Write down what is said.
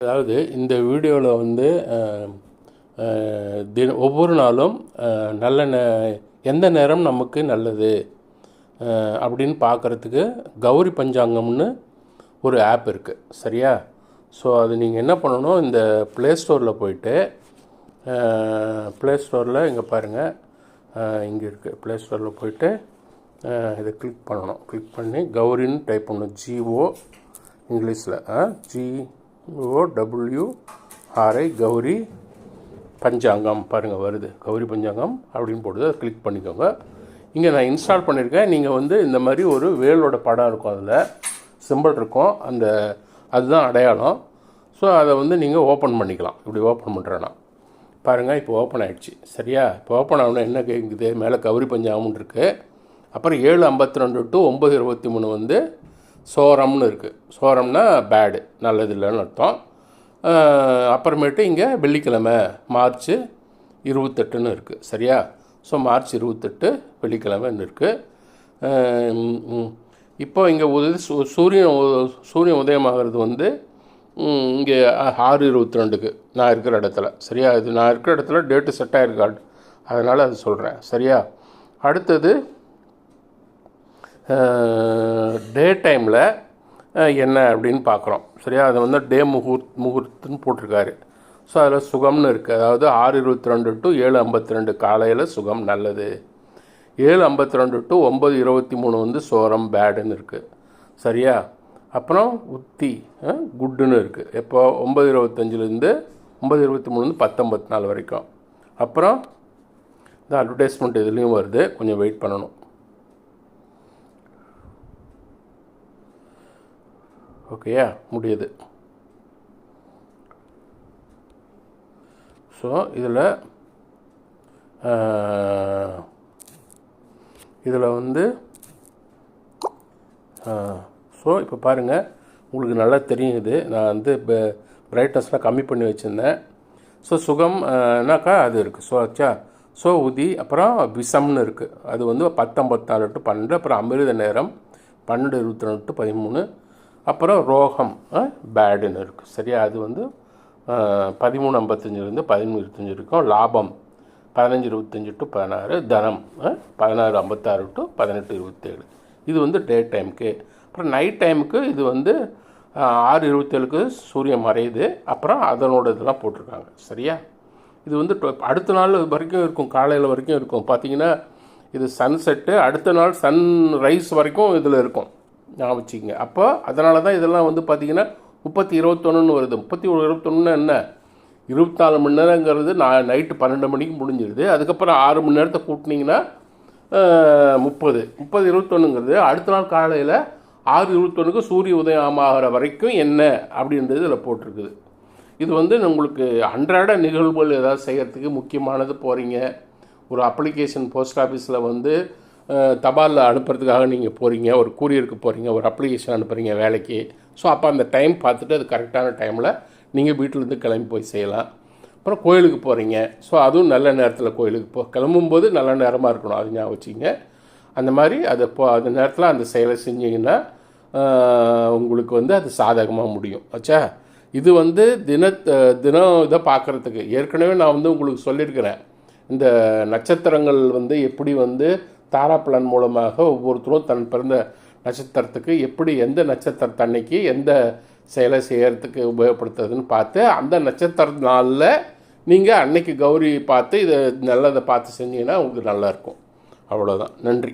அதாவது இந்த வீடியோவில் வந்து ஒவ்வொரு நாளும் நல்ல எந்த நேரம் நமக்கு நல்லது அப்படின்னு பார்க்குறதுக்கு கௌரி பஞ்சாங்கம்னு ஒரு ஆப் இருக்குது, சரியா? ஸோ அது நீங்கள் என்ன பண்ணணும், இந்த ப்ளே ஸ்டோரில் போயிட்டு ப்ளே ஸ்டோரில் இங்கே பாருங்கள், இங்கே இருக்குது. ப்ளே ஸ்டோரில் போயிட்டு இதை கிளிக் பண்ணணும். கிளிக் பண்ணி கௌரின்னு டைப் பண்ணணும். GO இங்கிலீஷில் GOWRI கௌரி பஞ்சாங்கம் பாருங்கள் வருது. கௌரி பஞ்சாங்கம் அப்படின்னு போடுது. அதை கிளிக் பண்ணிக்கோங்க. இங்கே நான் இன்ஸ்டால் பண்ணியிருக்கேன். நீங்கள் வந்து இந்த மாதிரி ஒரு வேலோட படம் இருக்கும், அதில் சிம்பிள் இருக்கும், அதுதான் அடையாளம். ஸோ அதை வந்து நீங்கள் ஓப்பன் பண்ணிக்கலாம். இப்படி ஓப்பன் பண்ணுறேன்னா பாருங்கள், இப்போ ஓப்பன் ஆகிடுச்சு, சரியா? இப்போ ஓப்பன் ஆகணும் என்ன கேட்குது, மேலே கௌரி பஞ்சாங்கம்னு இருக்குது. அப்புறம் 7:52 to 9:23 வந்து சோரம்னு இருக்குது. சோரம்னா பேடு, நல்லது இல்லைன்னு அர்த்தம். அப்புறமேட்டு இங்கே வெள்ளிக்கிழமை March 28 இருக்குது, சரியா? ஸோ March 28 வெள்ளிக்கிழமைன்னு இருக்குது. இப்போ இங்கே சூரியன் உதயமாகிறது வந்து இங்கே 6:22 நான் இருக்கிற இடத்துல, சரியா? இது நான் இருக்கிற இடத்துல டேட்டு செட் ஆகிருக்காது, அதனால் அது சொல்கிறேன், சரியா? அடுத்தது டே டைமில் என்ன அப்படின்னு பார்க்குறோம், சரியா? அது வந்து டே முகூர்த்தம்னு போட்டிருக்காரு. ஸோ அதில் சுகம்னு இருக்குது. அதாவது 6:22 to 7:52 காலையில் சுகம் நல்லது. 7:52 to 9:23 வந்து சோரம் பேடுன்னு இருக்குது, சரியா? அப்புறம் உத்தி குட்டுன்னு இருக்குது. எப்போ 9:25 9:23 10:54 வரைக்கும். அப்புறம் இந்த அட்வர்டைஸ்மெண்ட் இதுலேயும் வருது, கொஞ்சம் வெயிட் பண்ணணும். ஓகேயா, முடியுது. ஸோ இதில் வந்து ஸோ இப்போ பாருங்கள், உங்களுக்கு நல்லா தெரியுது. நான் வந்து இப்போ பிரைட்னஸ்லாம் கம்மி பண்ணி வச்சுருந்தேன். ஸோ சுகம்னாக்கா அது இருக்குது. ஸோ ஆச்சா. ஸோ உதி, அப்புறம் விஷம்னு இருக்குது, அது வந்து 10:54 to 12. அப்புறம் அமிர்த நேரம் 12:22 to 13. அப்புறம் ரோகம் பேடுன்னு இருக்குது, சரியா? அது வந்து 13:55 13:25 இருக்கும். லாபம் 15:25 to 16. தனம் 16:56 to 18:27. இது வந்து டே டைமுக்கு. அப்புறம் நைட் டைமுக்கு இது வந்து 6:27 சூரியன் மறையுது. அப்புறம் அதனோட இதெல்லாம் போட்டிருக்காங்க, சரியா? இது வந்து அடுத்த நாள் வரைக்கும் இருக்கும், காலையில் வரைக்கும் இருக்கும். பார்த்தீங்கன்னா இது சன்செட்டு, அடுத்த நாள் சன் ரைஸ் வரைக்கும் இதில் இருக்கும், நான் வச்சுக்கோங்க. அப்போ அதனால தான் இதெல்லாம் வந்து பார்த்திங்கன்னா 30:21 வருது. 30:21 என்ன, 24 மணி நேரங்கிறது நைட்டு 12 மணிக்கு முடிஞ்சிருது. அதுக்கப்புறம் 6 மணி நேரத்தை கூட்டினீங்கன்னா 30:21ங்கிறது அடுத்த நாள் காலையில் 6:21 சூரிய உதயம் ஆகிற வரைக்கும் என்ன அப்படின்றது இதில் போட்டிருக்குது. இது வந்து உங்களுக்கு அன்றாட நிகழ்வுகள் ஏதாவது செய்கிறதுக்கு முக்கியமானது. போகிறீங்க ஒரு அப்ளிகேஷன், போஸ்ட் ஆஃபீஸில் வந்து தபாலில் அனுப்புறதுக்காக நீங்கள் போகிறீங்க, ஒரு கூரியருக்கு போகிறீங்க, ஒரு அப்ளிகேஷன் அனுப்புகிறீங்க வேலைக்கு. ஸோ அப்போ அந்த டைம் பார்த்துட்டு அது கரெக்டான டைமில் நீங்கள் வீட்டிலேருந்து கிளம்பி போய் செய்யலாம். அப்புறம் கோயிலுக்கு போகிறீங்க, ஸோ அதுவும் நல்ல நேரத்தில் கோயிலுக்கு கிளம்பும்போது நல்ல நேரமாக இருக்கணும், அது ஞாபகம் வச்சுங்க. அந்த மாதிரி அந்த நேரத்தில் அந்த செயலை செஞ்சிங்கன்னா உங்களுக்கு வந்து அது சாதகமாக முடியும், ஆச்சா? இது வந்து தினம் இதை பார்க்குறதுக்கு ஏற்கனவே நான் வந்து உங்களுக்கு சொல்லியிருக்கிறேன். இந்த நட்சத்திரங்கள் வந்து எப்படி வந்து தாராப்பலன் மூலமாக ஒவ்வொருத்தரும் தன் பிறந்த நட்சத்திரத்துக்கு எப்படி எந்த நட்சத்திரத்தன்னைக்கு எந்த செயலை செய்கிறதுக்கு உபயோகப்படுத்துறதுன்னு பார்த்து, அந்த நட்சத்திர நாளில் நீங்கள் அன்னைக்கு கௌரி பார்த்து இதை நல்லதை பார்த்து செஞ்சீங்கன்னா உங்களுக்கு நல்லாயிருக்கும். அவ்வளோதான். நன்றி.